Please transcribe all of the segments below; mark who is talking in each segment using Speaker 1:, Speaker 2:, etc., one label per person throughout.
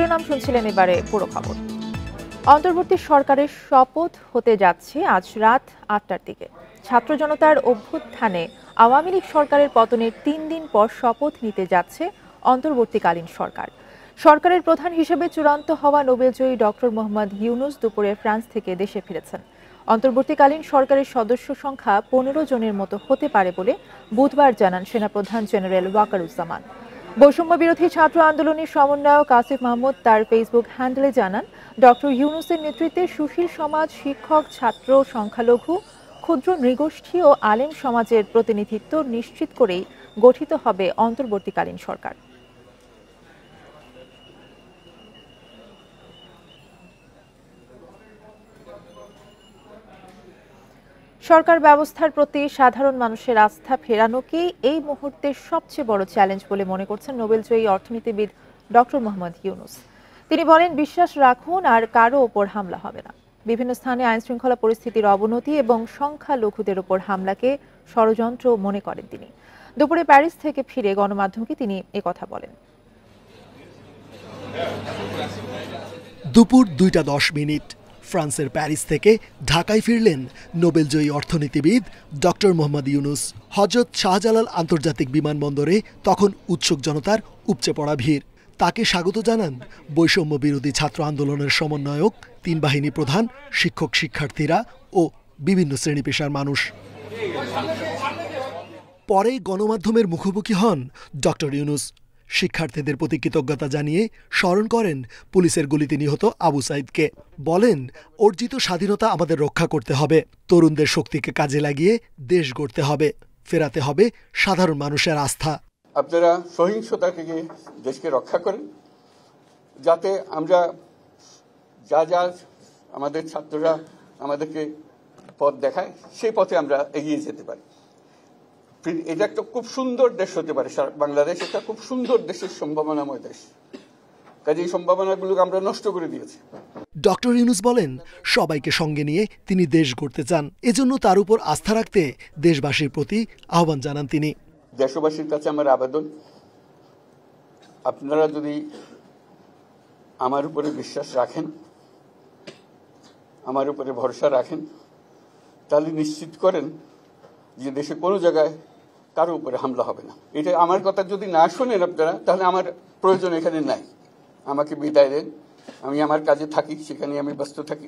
Speaker 1: শিরোনাম শুনছিলেন, এবারে পুরো খবর। অন্তর্বর্তী সরকারের শপথ হতে যাচ্ছে আজ রাত ৮টার দিকে। ছাত্র জনতার অভ্যুত্থানে আওয়ামী লীগ সরকারের পতনের ৩ দিন পর শপথ নিতে যাচ্ছে অন্তর্বর্তীকালীন সরকার। সরকারের প্রধান হিসেবে চূড়ান্ত হওয়া নোবেলজয়ী ডক্টর মোহাম্মদ ইউনূস দুপুরে ফ্রান্স থেকে দেশে ফিরেছেন। অন্তর্বর্তীকালীন সরকারের সদস্য সংখ্যা ১৫ জনের মতো হতে পারে বলে বুধবার জানান সেনাপ্রধান জেনারেল ওয়াকারুজ্জামান। বৈষম্য বিরোধী ছাত্র আন্দোলনের সমন্বয়ক আসিফ মাহমুদ তার ফেসবুক হ্যান্ডেলে জানান, ডক্টর ইউনূসের নেতৃত্বে সুশীল সমাজ, শিক্ষক, ছাত্র, সংখ্যালঘু, ক্ষুদ্র নৃগোষ্ঠী ও আলেম সমাজের প্রতিনিধিত্ব নিশ্চিত করেই গঠিত হবে অন্তর্বর্তীকালীন সরকার। সরকার ব্যবস্থার প্রতি সাধারণ মানুষের আস্থা ফেরানোকেই এই মুহূর্তের সবচেয়ে বড় চ্যালেঞ্জ বলে মনে করছেন নোবেলজয়ী অর্থনীতিবিদ ডক্টর মোহাম্মদ ইউনূস। তিনি বলেন, বিশ্বাস রাখুন, আর কারো ওপর হামলা হবে না। বিভিন্ন স্থানে আইনশৃঙ্খলা পরিস্থিতির অবনতি এবং সংখ্যালঘুদের ওপর হামলাকে ষড়যন্ত্র মনে করেন তিনি। দুপুরে প্যারিস থেকে ফিরে গণমাধ্যমকে তিনি একথা বলেন।
Speaker 2: দুপুর 2:10 ফ্রান্সের প্যারিস থেকে ঢাকায় ফিরলেন নোবেলজয়ী অর্থনীতিবিদ ডক্টর মোহাম্মদ ইউনূস। হযরত শাহজালাল আন্তর্জাতিক বিমানবন্দরে তখন উৎসুক জনতার উপচে পড়া ভিড়। তাকে স্বাগত জানান বৈষম্য বিরোধী ছাত্র আন্দোলনের সমন্বয়ক, 3 বাহিনী প্রধান, শিক্ষক, শিক্ষার্থীরা ও বিভিন্ন শ্রেণী পেশার মানুষ। পরে গণমাধ্যমের মুখোমুখি হন ডক্টর ইউনূস। শিক্ষার্থীদের প্রতি কৃতজ্ঞতা জানিয়ে স্মরণ করেন পুলিশের গুলিতে নিহত আবু সাইদকে। বলেন, অর্জিত স্বাধীনতা আমাদের রক্ষা করতে হবে, তরুণদের শক্তিকে কাজে লাগিয়ে দেশ গড়তে হবে, ফেরাতে হবে সাধারণ মানুষের আস্থা।
Speaker 3: আপনারা সহিংসতা থেকে দেশকে রক্ষা করেন, যাতে আমরা যা আমাদের ছাত্ররা আমাদেরকে পথ দেখায় সেই পথে আমরা এগিয়ে যেতে পারি। এটা একটা খুব সুন্দর দেশ হতে পারে, বাংলাদেশ একটা খুব সুন্দর দেশের সম্ভাবনাময় দেশ। কাজে এই সম্ভাবনাগুলোকে আমরা নষ্ট করে দিয়েছি।
Speaker 2: ডক্টর ইউনূস বলেন, সবাইকে সঙ্গে নিয়ে তিনি দেশ গড়তে চান, এজন্য তার উপর আস্থা রাখতে দেশবাসীর প্রতি আহ্বান জানান তিনি।
Speaker 3: দেশবাসীর কাছে আমার আবেদন, আপনারা যদি আমার উপরে বিশ্বাস রাখেন, আমার উপরে ভরসা রাখেন, তাহলে নিশ্চিত করেন যে দেশে কোনো জায়গায় কারো উপরে হামলা হবে না। এটা আমার কথা যদি না শোনেন আপনারা, তাহলে আমার প্রয়োজন এখানে নাই। আমাকে বিদায় দেন, আমি আমার কাজে থাকি, সেখানে আমি ব্যস্ত থাকি।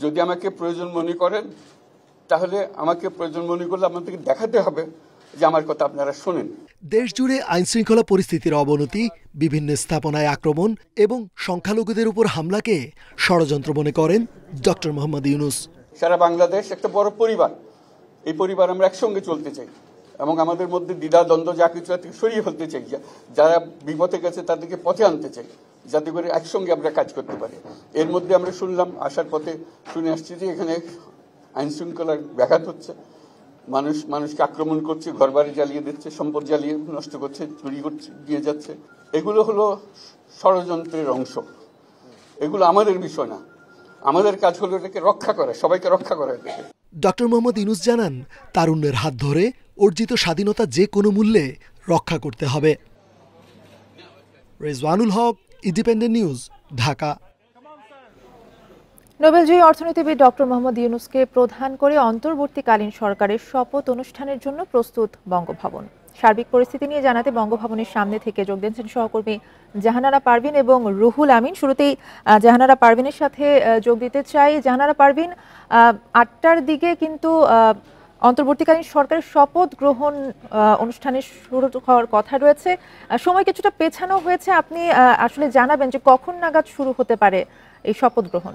Speaker 3: যদি আমাকে প্রয়োজন মনে করেন, তাহলে আমাকে প্রয়োজন মনে করলে আপনাদেরকে দেখাতে হবে যে আমার কথা আপনারা শোনেন।
Speaker 2: দেশ জুড়ে আইনশৃঙ্খলা পরিস্থিতির অবনতি, বিভিন্ন স্থাপনায় আক্রমণ এবং সংখ্যালঘুদের উপর হামলাকে ষড়যন্ত্র মনে করেন ডক্টর মোহাম্মদ ইউনূস।
Speaker 3: সারা বাংলাদেশ একটা বড় পরিবার, এই পরিবার আমরা একসঙ্গে চলতে চাই এবং আমাদের মধ্যে দ্বিধা দ্বন্দ্ব যা কিছু থেকে সরিয়ে ফেলতে চাই। যারা বিপথে গেছে তাদেরকে পথে আনতে চাই, যাতে করে একসঙ্গে আমরা কাজ করতে পারি। এর মধ্যে আমরা শুনলাম, আসার পথে শুনে আসছি যে এখানে আইন শৃঙ্খলার ব্যাঘাত হচ্ছে, মানুষকে আক্রমণ করছে, ঘরবাড়ি জ্বালিয়ে দিচ্ছে, সম্পদ জ্বালিয়ে নষ্ট করছে, চুরি করছে, দিয়ে যাচ্ছে। এগুলো হলো ষড়যন্ত্রের অংশ। এগুলো আমাদের বিষয় না, আমাদের কাজ হলো এটাকে রক্ষা করা, সবাইকে রক্ষা করা।
Speaker 2: ডক্টর মোহাম্মদ ইউনূস জানান, তারুণ্যের হাত ধরে অর্জিত স্বাধীনতা যে কোনো মূল্যে রক্ষা করতে হবে। রেজওয়ানুল হক, ইন্ডিপেন্ডেন্ট নিউজ, ঢাকা।
Speaker 1: নোবেলজয়ী অর্থনীতিবিদ ডক্টর মোহাম্মদ ইউনূসকে প্রধান করে অন্তর্বর্তীকালীন সরকারের শপথ অনুষ্ঠানের জন্য প্রস্তুত বঙ্গভবন। সার্বিক পরিস্থিতি নিয়ে জানাতে বঙ্গভবনের সামনে থেকে যোগ দিয়েছেন সহকর্মী জাহানারা পারভিন এবং রুহুল আমিন। শুরুতেই জাহানারা পারভিনের সাথে যোগ দিতে চাই। জাহানারা পারভিন, ৮টার দিকে কিন্তু অন্তর্বর্তীকালীন সরকারের শপথ গ্রহণ অনুষ্ঠানের শুরু হওয়ার কথা রয়েছে, সময় কিছুটা পেছানো হয়েছে। আপনি আসলে জানাবেন যে কখন নাগাদ শুরু হতে পারে এই শপথ গ্রহণ?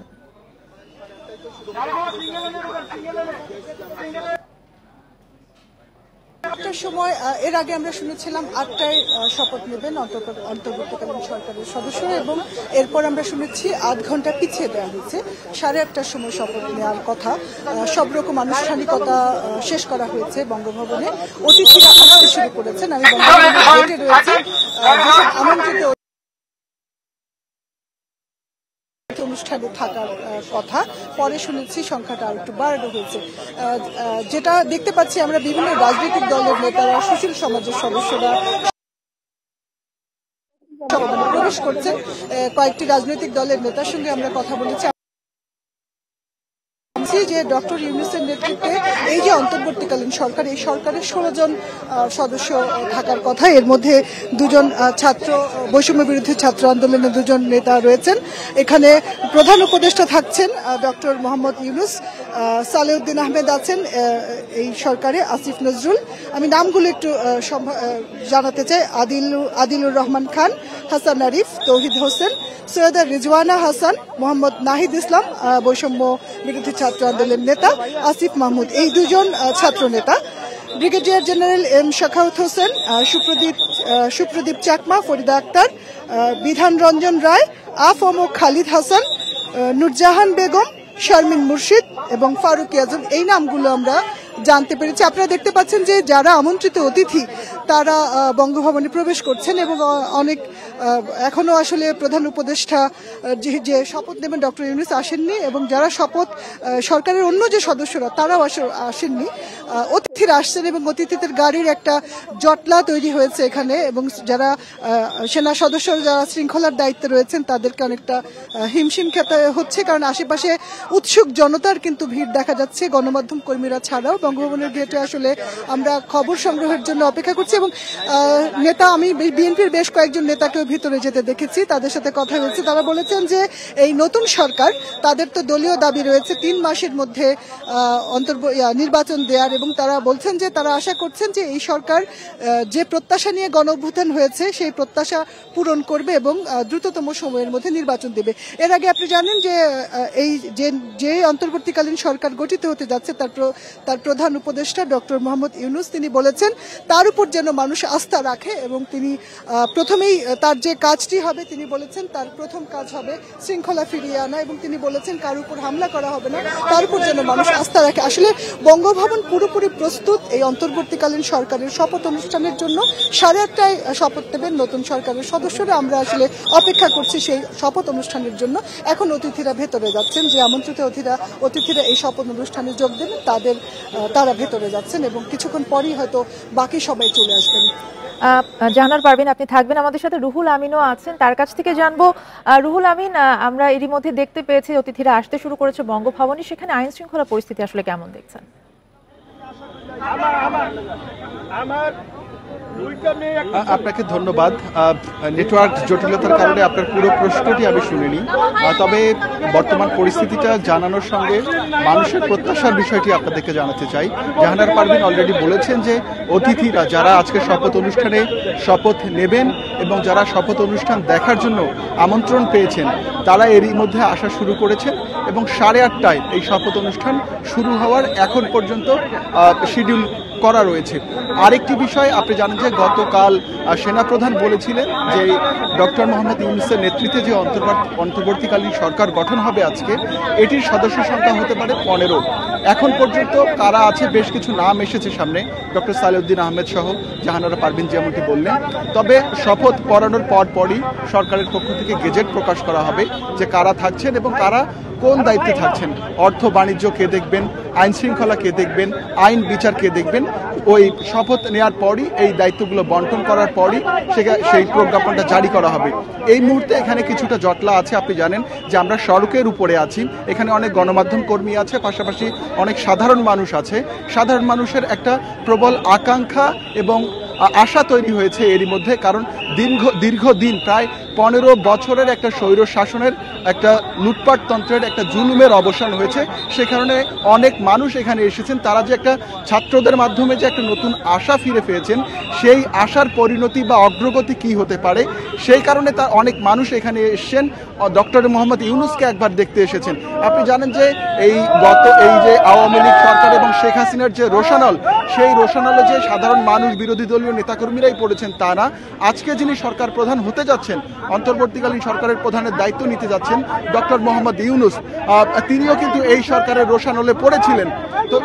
Speaker 4: আটটার সময়, এর আগে আমরা শুনেছিলাম ৮টায় শপথ নেবেন অন্তর্বর্তীকালীন সরকারের সদস্যরা, এবং এরপর আমরা শুনেছি ৮ ঘন্টা পিছিয়ে দেওয়া হয়েছে, 8:30টার সময় শপথ নেওয়ার কথা। সব রকম আনুষ্ঠানিকতা শেষ করা হয়েছে বঙ্গভবনে, অতিথিরা আসতে শুরু করেছেন। আমি বঙ্গভবনের গেটে রয়েছে, যেসব আমন্ত্রিত অনুষ্ঠানে থাকার কথা, পরে শুনেছি সংখ্যাটা আর একটু বাড়ানো হয়েছে। যেটা দেখতে পাচ্ছি আমরা, বিভিন্ন রাজনৈতিক দলের নেতারা, সুশীল সমাজের সদস্যরা প্রবেশ করছেন। কয়েকটি রাজনৈতিক দলের নেতার সঙ্গে আমরা কথা বলেছি যে ডক্টর ইউনূসের নেতৃত্বে এই যে অন্তর্বর্তীকালীন সরকার, এই সরকারের 16 জন সদস্য থাকার কথা। এর মধ্যে 2 জন ছাত্র বৈষম্য বিরোধী ছাত্র আন্দোলনের 2 জন নেতা রয়েছেন। এখানে প্রধান উপদেষ্টা থাকছেন ডক্টর মোহাম্মদ ইউনূস, সালেউদ্দিন আহমেদ আছেন এই সরকারে, আসিফ নজরুল, আমি নামগুলো একটু জানাতে চাই, আদিলুর রহমান খান, হাসান আরিফ, তৌহিদ হোসেন, সৈয়দা রিজওয়ানা হাসান, মোহাম্মদ নাহিদ ইসলাম বৈষম্য বিরোধী ছাত্র আন্দোলনের নেতা, আসিফ মাহমুদ, এই 2 জন ছাত্র নেতা, brigadier general M Shakhawat Hossain, Supradip Chakma, Farida Akter, Bidhan Ranjan রায়, আফম খালিদ হাসান, নুরজাহান বেগম, শারমিন মুর্শিদ এবং ফারুক আজম, এই নামগুলো আমরা জানতে পেরেছি। আপনারা দেখতে পাচ্ছেন যে যারা আমন্ত্রিত অতিথি তারা বঙ্গভবনে প্রবেশ করছেন এবং অনেক এখনো আসলে প্রধান উপদেষ্টা যে শপথ নেবেন ডক্টর ইউনূস আসেননি এবং যারা শপথ সরকারের অন্য যে সদস্যরা তারাও আসেননি। অতিথিরা আসছেন এবং অতিথিদের গাড়ির একটা জটলা তৈরি হয়েছে এখানে এবং যারা সেনা সদস্যরা যারা শৃঙ্খলার দায়িত্বে রয়েছেন তাদেরকে অনেকটা হিমশিম খেতে হচ্ছে, কারণ আশেপাশে উৎসুক জনতার কিন্তু ভিড় দেখা যাচ্ছে, গণমাধ্যম কর্মীরা ছাড়াও। বঙ্গভবনের গেটে আসলে আমরা খবর সংগ্রহের জন্য অপেক্ষা করছি এবং আমি বিএনপির বেশ কয়েকজন নেতাকেও ভিতরে যেতে দেখেছি, তাদের সাথে কথা হয়েছে। তারা বলেছেন যে এই নতুন সরকার, তাদের তো দলীয় দাবি রয়েছে 3 মাসের মধ্যে নির্বাচন দেওয়ার, এবং তারা বলছেন যে তারা আশা করছেন যে এই সরকার যে প্রত্যাশা নিয়ে গণঅভ্যুত্থান হয়েছে সেই প্রত্যাশা পূরণ করবে এবং দ্রুততম সময়ের মধ্যে নির্বাচন দেবে। এর আগে আপনি জানেন যে এই যে অন্তর্বর্তীকালীন সরকার গঠিত হতে যাচ্ছে তার প্রধান উপদেষ্টা ডক্টর মোহাম্মদ ইউনূস তিনি বলেছেন তার উপর যেন মানুষ আস্থা রাখে এবং তিনি প্রথমেই তার যে কাজটি হবে তিনি বলেছেন তার প্রথম কাজ হবে শৃঙ্খলা ফিরিয়ে আনা, এবং তিনি বলেছেন কার উপর হামলা করা হবে না, তার উপর যেন মানুষ আস্থা রাখে। আসলে বঙ্গভবন পুরোপুরি প্রস্তুত এই অন্তর্বর্তীকালীন সরকারের শপথ অনুষ্ঠানের জন্য। 8:30টায় শপথ নেবেন নতুন সরকারের সদস্যরা, আমরা আসলে অপেক্ষা করছি সেই শপথ অনুষ্ঠানের জন্য। এখন অতিথিরা ভেতরে যাচ্ছেন, যে আমন্ত্রিত অতিথিরা এই শপথ অনুষ্ঠানে যোগ দেবেন তারা ভেতরে যাচ্ছেন এবং কিছুক্ষণ পরই হয়তো বাকি সবাই চলে আসবেন।
Speaker 1: জানার পারবেন, আপনি থাকবেন আমাদের সাথে। রুহুল আমিনও আছেন, তার কাছ থেকে জানবো। রুহুল আমিন, আমরা এরই মধ্যে দেখতে পেয়েছি অতিথিরা আসতে শুরু করেছে বঙ্গভবনে, সেখানে আইন শৃঙ্খলা পরিস্থিতি আসলে কেমন দেখছেন?
Speaker 5: আপনাকে ধন্যবাদ। নেটওয়ার্ক জটিলতার কারণে আপনার পুরো প্রশ্নটি আমি শুনিনি, তবে বর্তমান পরিস্থিতিটা জানানোর সঙ্গে মানুষের প্রত্যাশার বিষয়টি আপনাদেরকে জানাতে চাই। জাহানারা পারভীন অলরেডি বলেছেন যে অতিথিরা যারা আজকে শপথ অনুষ্ঠানে শপথ নেবেন এবং যারা শপথ অনুষ্ঠান দেখার জন্য আমন্ত্রণ পেয়েছেন তারা এরই মধ্যে আসা শুরু করেছেন এবং 8:30টায় এই শপথ অনুষ্ঠান শুরু হওয়ার এখন পর্যন্ত শিডিউল করা রয়েছে। আরেকটি বিষয় আপনি জানেন যে গতকাল সেনাপ্রধান বলেছিলেন যে ডক্টর মোহাম্মদ ইউনূসের নেতৃত্বে যে অন্তর্বর্তীকালীন সরকার গঠন হবে আজকে, এটির সদস্য সংখ্যা হতে পারে 15। এখন পর্যন্ত কারা আছে বেশ কিছু নাম এসেছে সামনে, ডক্টর সালেউদ্দিন আহমেদ সহ জাহানারা পারভীন যেমনটি বললেন। তবে শপথ পড়ানোর পরই সরকারের পক্ষ থেকে গেজেট প্রকাশ করা হবে যে কারা থাকছেন এবং কারা কোন দায়িত্বে থাকছেন। অর্থ বাণিজ্য কে দেখবেন, আইন শৃঙ্খলা কে দেখবেন, আইন বিচার কে দেখবেন, ওই শপথ নেওয়ার পরই এই দায়িত্বগুলো বন্টন করার পরই সেই প্রজ্ঞাপনটা জারি করা হবে। এই মুহূর্তে এখানে কিছুটা জটলা আছে। আপনি জানেন যে আমরা সড়কের উপরে আছি, এখানে অনেক গণমাধ্যম কর্মী আছে, পাশাপাশি অনেক সাধারণ মানুষ আছে। সাধারণ মানুষের একটা প্রবল আকাঙ্ক্ষা এবং আশা তৈরি হয়েছে এরই মধ্যে, কারণ দীর্ঘদিন প্রায় 15 বছরের একটা স্বৈর শাসনের একটা লুটপাট তন্ত্রের একটা জুলুমের অবসান হয়েছে। সে কারণে অনেক মানুষ এখানে এসেছেন, তারা যে একটা ছাত্রদের মাধ্যমে যে একটা নতুন আশা ফিরে পেয়েছেন, সেই আশার পরিণতি বা অগ্রগতি কি হতে পারে সেই কারণে তার অনেক মানুষ এখানে এসেছেন, ডক্টর মোহাম্মদ ইউনূসকে একবার দেখতে এসেছেন। আপনি জানেন যে এই যে আওয়ামী লীগ সরকার এবং শেখ হাসিনার যে রোশানল, সেই রোশানলে যে সাধারণ মানুষ বিরোধী দলীয় নেতাকর্মীরাই পড়েছেন তা না, আজকে যিনি সরকার প্রধান হতে যাচ্ছেন, অন্তর্বর্তীকালীন সরকারের প্রধানের দায়িত্ব নিতে যাচ্ছেন ডক্টর মোহাম্মদ ইউনূস, তিনিও কিন্তু এই সরকারের রোশানলে পড়েছিলেন। তো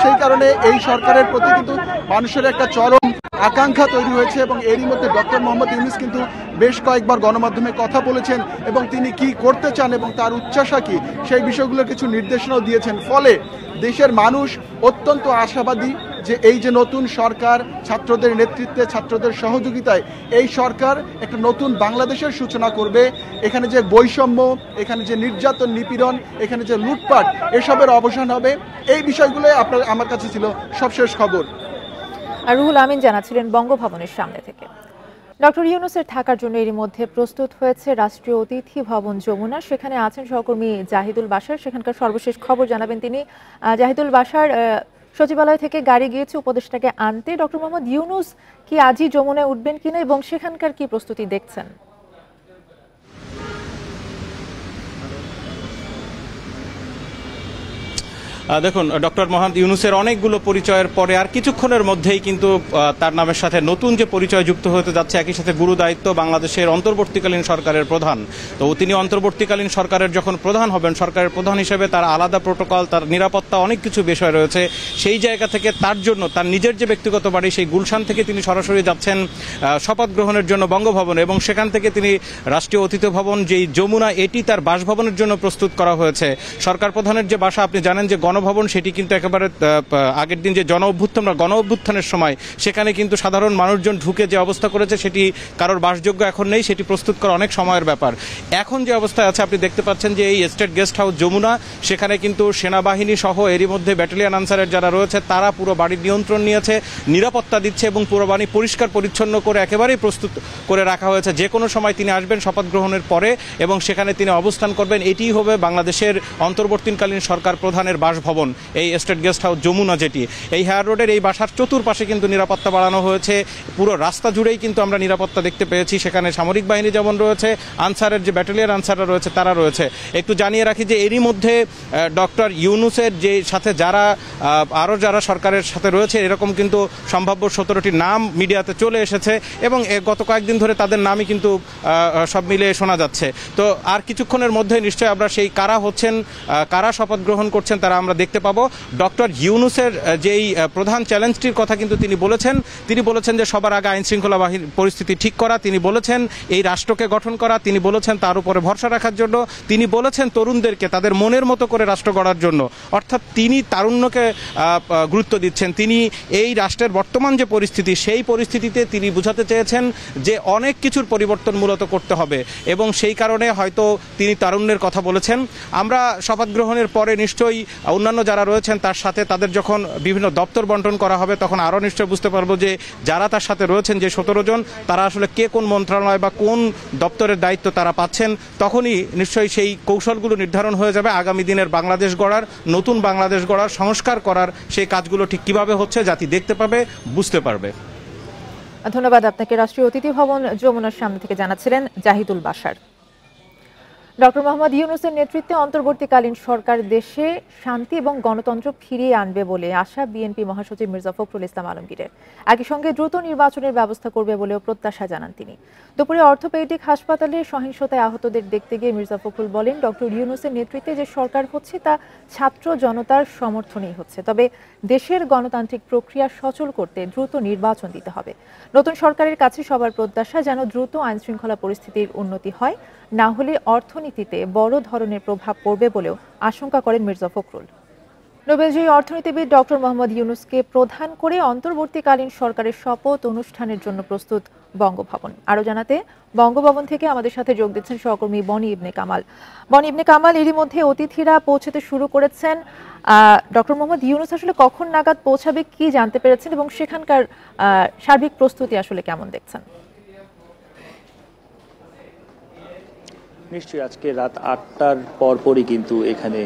Speaker 5: সেই কারণে এই সরকারের প্রতি কিন্তু মানুষের একটা চরম আকাঙ্ক্ষা তৈরি হয়েছে এবং এরই মধ্যে ডক্টর মোহাম্মদ ইউনূস কিন্তু বেশ কয়েকবার গণমাধ্যমে কথা বলেছেন এবং তিনি কি করতে চান এবং তার উচ্চাশা কি সেই বিষয়গুলোর কিছু নির্দেশনাও দিয়েছেন। ফলে দেশের মানুষ অত্যন্ত আশাবাদী যে এই যে নতুন সরকার, ছাত্রদের নেতৃত্বে, ছাত্রদের সহযোগিতায় এই সরকার একটা নতুন বাংলাদেশের সূচনা করবে। এখানে যে বৈষম্য, এখানে যে নির্যাতন নিপীড়ন, এখানে যে লুটপাট, এসবের অবসান হবে। এই বিষয়গুলো আমার কাছে ছিল সবশেষ খবর।
Speaker 1: আর রুহুল আমিন জানাচ্ছিলেন বঙ্গভবনের সামনে থেকে। ডক্টর ইউনূসের থাকার জন্য এরই মধ্যে প্রস্তুত হয়েছে রাষ্ট্রীয় অতিথি ভবন যমুনা। সেখানে আছেন সহকর্মী জাহিদুল বাশার, সেখানকার সর্বশেষ খবর জানাবেন তিনি। জাহিদুল বাশার, সচিবালয় থেকে গাড়ি গিয়েছে উপদেষ্টাকে আনতে। ডক্টর মোহাম্মদ ইউনূস কি আজই যমুনায় উঠবেন কিনা এবং সেখানকার কি প্রস্তুতি দেখছেন?
Speaker 6: দেখুন, ডক্টর মোহাম্মদ ইউনূসের অনেকগুলো পরিচয়ের পরে আর কিছুক্ষণের মধ্যেই কিন্তু তার নামের সাথে নতুন যে পরিচয় যুক্ত হতে যাচ্ছে, একই সাথে গুরু দায়িত্ব বাংলাদেশের অন্তর্বর্তীকালীন সরকারের প্রধান। তো তিনি অন্তর্বর্তীকালীন সরকারের যখন প্রধান হবেন, সরকারের প্রধান হিসেবে তার আলাদা প্রোটোকল, তার নিরাপত্তা, অনেক কিছু বিষয় রয়েছে। সেই জায়গা থেকে তার জন্য তার নিজের যে ব্যক্তিগত বাড়ি সেই গুলশান থেকে তিনি সরাসরি যাচ্ছেন শপথ গ্রহণের জন্য বঙ্গভবনে, এবং সেখান থেকে তিনি রাষ্ট্রীয় অতিথি ভবন যেই যমুনা, এটি তার বাসভবনের জন্য প্রস্তুত করা হয়েছে। সরকার প্রধানের যে বাসা, আপনি জানেন যে গণভবন, সেটি কিন্তু একেবারে আগের দিন যে গণ অভ্যুত্থানের সময় সেখানে কিন্তু সাধারণ মানুষজন ঢুকে যে অবস্থা করেছে সেটি কারোর বাসযোগ্য এখন নেই। সেটি প্রস্তুত করা অনেক সময়ের ব্যাপার। এখন যে অবস্থায় আছে আপনি দেখতে পাচ্ছেন যে এই স্টেট গেস্ট হাউস যমুনা, সেখানে কিন্তু সেনাবাহিনী সহ এরই মধ্যে ব্যাটালিয়ন আনসারের যারা রয়েছে তারা পুরো বাড়ির নিয়ন্ত্রণ নিয়েছে, নিরাপত্তা দিচ্ছে এবং পুরো বাড়ি পরিষ্কার পরিচ্ছন্ন করে একেবারেই প্রস্তুত করে রাখা হয়েছে। যে কোনো সময় তিনি আসবেন শপথ গ্রহণের পরে এবং সেখানে তিনি অবস্থান করবেন। এটিই হবে বাংলাদেশের অন্তর্বর্তীকালীন সরকার প্রধানের বাসভবন, এই স্টেট গেস্ট হাউস যমুনা, যেটি এই হেয়ার রোডের এই বাসার চতুর্পাশে কিন্তু নিরাপত্তা বাড়ানো হয়েছে। পুরো রাস্তা জুড়েই কিন্তু আমরা নিরাপত্তা দেখতে পেয়েছি। সেখানে সামরিক বাহিনী যেমন রয়েছে, আনসারের যে ব্যাটালিয়ন আনসাররা রয়েছে তারা রয়েছে। একটু জানিয়ে রাখি যে এরই মধ্যে ডক্টর ইউনূসের যে সাথে আরও যারা সরকারের সাথে রয়েছে, এরকম কিন্তু সম্ভাব্য 17টি নাম মিডিয়াতে চলে এসেছে এবং গত কয়েকদিন ধরে তাদের নামই কিন্তু সব মিলে শোনা যাচ্ছে। তো আর কিছুক্ষণের মধ্যে নিশ্চয়ই আমরা সেই কারা শপথ গ্রহণ করছেন তারা আমরা দেখতে পাবো। ডক্টর ইউনূসের যেই প্রধান চ্যালেঞ্জটির কথা কিন্তু তিনি বলেছেন যে সবার আগে আইন শৃঙ্খলা বাহিনীর পরিস্থিতি ঠিক করা, তিনি বলেছেন এই রাষ্ট্রকে গঠন করা, তিনি বলেছেন তার উপরে ভরসা রাখার জন্য, তিনি বলেছেন তরুণদেরকে তাদের মনের মতো করে রাষ্ট্র গড়ার জন্য। অর্থাৎ তিনি তারুণ্যকে গুরুত্ব দিচ্ছেন। তিনি এই রাষ্ট্রের বর্তমান যে পরিস্থিতি, সেই পরিস্থিতিতে তিনি বুঝাতে চেয়েছেন যে অনেক কিছুর পরিবর্তন মূলত করতে হবে এবং সেই কারণে হয়তো তিনি তারুণ্যের কথা বলেছেন। আমরা শপথ গ্রহণের পরে নিশ্চয়ই অন্যান্য যারা রয়েছেন তার সাথে তাদের যখন বিভিন্ন দপ্তর বন্টন করা হবে তখন আরও নিশ্চয় বুঝতে পারবো যে যারা তার সাথে রয়েছেন, যে 17 জন, তারা আসলে কে কোন মন্ত্রণালয় বা কোন দপ্তরের দায়িত্ব তারা পাচ্ছেন। তখনই নিশ্চয়ই সেই কৌশলগুলো নির্ধারণ হয়ে যাবে। আগামী দিনের বাংলাদেশ গড়ার, নতুন বাংলাদেশ গড়ার, সংস্কার করার সেই কাজগুলো ঠিক কিভাবে হচ্ছে জাতি দেখতে পাবে, বুঝতে পারবে।
Speaker 1: ধন্যবাদ আপনাকে। রাষ্ট্রীয় অতিথি ভবন যমুনার সামনে থেকে জানাচ্ছিলেন জাহিদুল বাশার। ডক্টর মোহাম্মদ ইউনূসের নেতৃত্বে অন্তর্বর্তীকালীন সরকার দেশে শান্তি এবং গণতন্ত্র ফিরিয়ে আনবে বলে আশা বিএনপি মহাসচিব মির্জা ফখরুল ইসলাম আলমগীরের। একই সঙ্গে দ্রুত নির্বাচনের ব্যবস্থা করবে বলেও প্রত্যাশা জানান তিনি। দুপুরে অর্থোপেডিক হাসপাতালে সহিংসতায় আহতদের দেখতে গিয়ে মির্জা ফখরুল বলেন, ডক্টর ইউনূসের নেতৃত্বে যে সরকার হচ্ছে তা ছাত্র জনতার সমর্থনেই হচ্ছে, তবে দেশের গণতান্ত্রিক প্রক্রিয়া সচল করতে দ্রুত নির্বাচন দিতে হবে। নতুন সরকারের কাছে সবার প্রত্যাশা যেন দ্রুত আইনশৃঙ্খলা পরিস্থিতির উন্নতি হয়, না হলে অর্থনীতিতে বড় ধরনের প্রভাব পড়বে বলেও আশঙ্কা করেন মির্জা ফখরুল। নোবেলজয়ী অর্থনীতিবিদ ডক্টর মোহাম্মদ ইউনূসকে প্রধান করে অন্তর্বর্তীকালীন সরকারের শপথ অনুষ্ঠানের জন্য প্রস্তুত বঙ্গভবন। আরও জানাতে বঙ্গভবন থেকে আমাদের সাথে যোগ দিচ্ছেন সহকর্মী বনি ইবনে কামাল। এরই মধ্যে অতিথিরা পৌঁছতে শুরু করেছেন। ডক্টর মোহাম্মদ ইউনূস আসলে কখন নাগাদ পৌঁছাবে, কি জানতে পেরেছেন এবং সেখানকার সার্বিক প্রস্তুতি আসলে কেমন দেখছেন?
Speaker 7: নিশ্চয়ই আজকে রাত 8টার পরপরই কিন্তু এখানে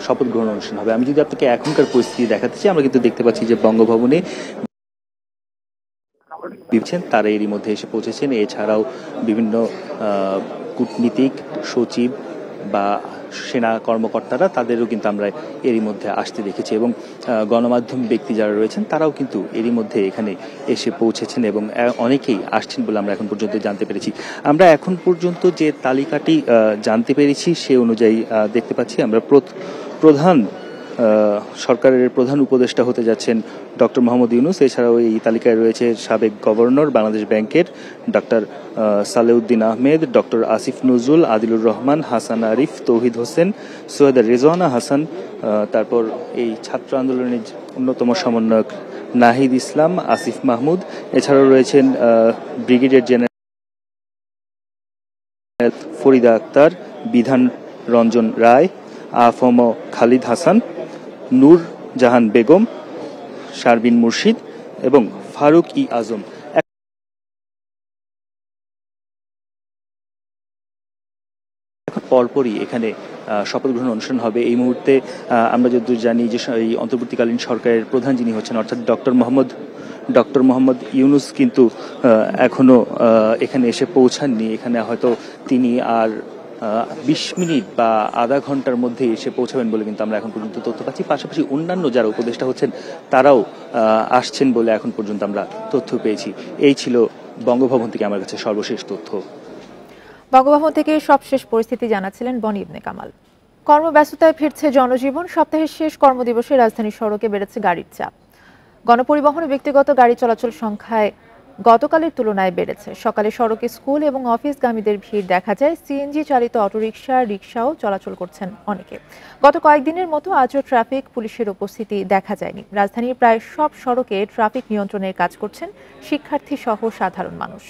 Speaker 7: শপথ গ্রহণ অনুষ্ঠান হবে। আমি যদি আপনাকে এখনকার পরিস্থিতি দেখাতে চাই, আমরা কিন্তু দেখতে পাচ্ছি যে বঙ্গভবনে তারা এরই মধ্যে এসে পৌঁছেছেন। এছাড়াও বিভিন্ন কূটনীতিক, সচিব বা সেনা কর্মকর্তারা, তাদেরও কিন্তু আমরা এরই মধ্যে আসতে দেখেছি এবং গণমাধ্যম ব্যক্তি যারা রয়েছেন তারাও কিন্তু এরই মধ্যে এখানে এসে পৌঁছেছেন এবং অনেকেই আসছেন বলে আমরা এখন পর্যন্ত জানতে পেরেছি। আমরা এখন পর্যন্ত যে তালিকাটি জানতে পেরেছি সে অনুযায়ী দেখতে পাচ্ছি আমরা প্রধান সরকারের প্রধান উপদেষ্টা হতে যাচ্ছেন ডক্টর মোহাম্মদ ইউনূস। এছাড়াও এই তালিকায় রয়েছে সাবেক গভর্নর বাংলাদেশ ব্যাংকের ডক্টর সালেউদ্দিন আহমেদ, ডক্টর আসিফ নজরুল, আদিলুর রহমান, হাসান আরিফ, তৌহিদ হোসেন, সৈয়দা রেজওয়ানা হাসান, তারপর এই ছাত্র আন্দোলনের অন্যতম সমন্বয়ক নাহিদ ইসলাম, আসিফ মাহমুদ। এছাড়াও রয়েছেন ব্রিগেডিয়ার জেনারেল ফরিদা আক্তার, বিধান রঞ্জন রায়, আফম খালিদ হাসান, নূর জাহান বেগম, শারবিন মুর্শিদ এবং ফারুক ই আজম। এখন পরপরই এখানে শপথ গ্রহণ অনুষ্ঠান হবে। এই মুহূর্তে আমরা যতদূর জানি যে এই অন্তর্বর্তীকালীন সরকারের প্রধান যিনি হচ্ছেন অর্থাৎ ডক্টর মোহাম্মদ ইউনূস কিন্তু এখনো এখানে এসে পৌঁছাননি। এখানে হয়তো তিনি আর 20 মিনিট বা আধা ঘন্টার মধ্যে এসে পৌঁছাবেন বলে কিন্তু আমরা এখন পর্যন্ত তথ্য পাচ্ছি। পাশাপাশি অন্যান্য যারা উপদেষ্টা হচ্ছেন তারাও আসছেন বলে এখন পর্যন্ত আমরা তথ্য পেয়েছি। এই ছিল বঙ্গভবন থেকে আমার কাছে সর্বশেষ তথ্য।
Speaker 1: বঙ্গভবন থেকে সবশেষ পরিস্থিতি জানাচ্ছিলেন বনি ইবনে কামাল। কর্মব্যস্ততায় ফিরছে জনজীবন। সপ্তাহের শেষ কর্মদিবসে রাজধানীর সড়কে বেড়েছে গাড়ির চাপ। গণপরিবহন ও ব্যক্তিগত গাড়ি চলাচল সংখ্যায় গতকালের তুলনায় বেড়েছে। সকালে সড়কে স্কুল এবং অফিসগামীদের ভিড় দেখা যায়। সিএনজি চালিত অটোরিকশা, রিকশাও চলাচল করছেন অনেকে। গত কয়েকদিনের মতো আজও ট্রাফিক পুলিশের উপস্থিতি দেখা যায়নি। রাজধানীর প্রায় সব সড়কে ট্রাফিক নিয়ন্ত্রণের কাজ করছেন শিক্ষার্থী সহ সাধারণ মানুষ।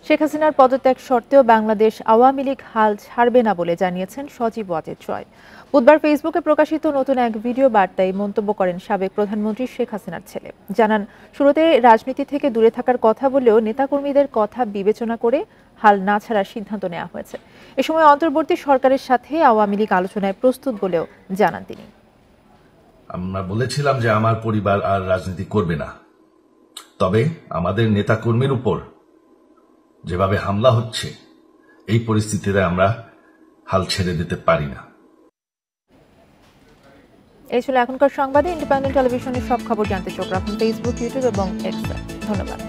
Speaker 1: শেখ হাসিনার পদত্যাগ সত্ত্বেও বাংলাদেশ আওয়ামী লীগ হাল ছাড়বে না বলে জানিয়েছেন সজীব ওয়াজেদ জয়। বুধবার ফেসবুকে প্রকাশিত নতুন এক ভিডিও বার্তায় মন্তব্য করেন সাবেক প্রধানমন্ত্রী শেখ হাসিনার ছেলে। জানান, শুরুতে রাজনীতি থেকে দূরে থাকার কথা বলেও নেতাকর্মীদের কথা বিবেচনা করে হাল না ছাড়ার সিদ্ধান্ত নেওয়া হয়েছে। এ সময় অন্তর্বর্তী সরকারের সাথে আওয়ামী লীগ আলোচনায় প্রস্তুত বলেও জানান তিনি।
Speaker 8: আমরা বলেছিলাম যে আমার পরিবার আর রাজনীতি করবে না, তবে আমাদের নেতাকর্মীর উপর যেভাবে হামলা হচ্ছে এই পরিস্থিতিতে আমরা হাল ছেড়ে দিতে পারি না।
Speaker 1: এই ছিল এখনকার সংবাদে। ইন্ডিপেন্ডেন্ট টেলিভিশনের সব খবর জানতে চোখ রাখুন ফেসবুক, ইউটিউব এবং এক্সে। ধন্যবাদ।